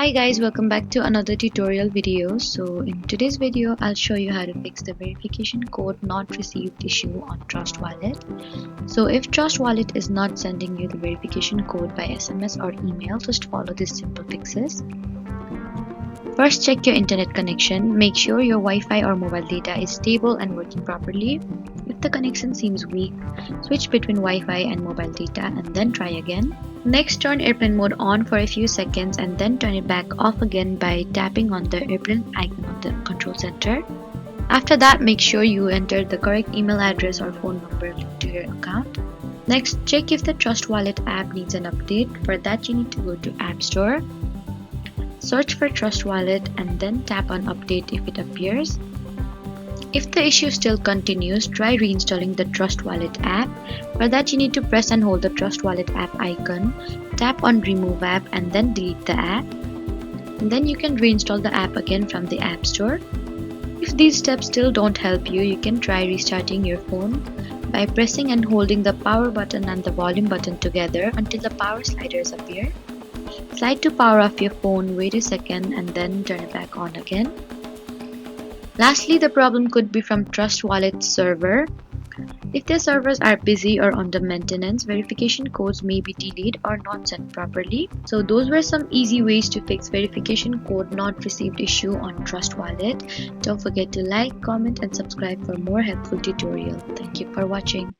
Hi guys, welcome back to another tutorial video. So in today's video, I'll show you how to fix the verification code not received issue on Trust Wallet. So if Trust Wallet is not sending you the verification code by SMS or email, just follow these simple fixes. First, check your internet connection. Make sure your Wi-Fi or mobile data is stable and working properly. If the connection seems weak, switch between Wi-Fi and mobile data and then try again. Next, turn airplane mode on for a few seconds and then turn it back off again by tapping on the airplane icon on the control center. After that, make sure you enter the correct email address or phone number linked to your account. Next, check if the Trust Wallet app needs an update. For that, you need to go to App Store. Search for Trust Wallet and then tap on Update if it appears. If the issue still continues, try reinstalling the Trust Wallet app. For that, you need to press and hold the Trust Wallet app icon, tap on Remove App and then delete the app. And then you can reinstall the app again from the App Store. If these steps still don't help you, you can try restarting your phone by pressing and holding the power button and the volume button together until the power sliders appear. Slide to power off your phone, wait a second and then turn it back on again. Lastly, the problem could be from Trust Wallet's server. If their servers are busy or under maintenance, verification codes may be delayed or not sent properly. So those were some easy ways to fix verification code not received issue on Trust Wallet. Don't forget to like, comment and subscribe for more helpful tutorials. Thank you for watching.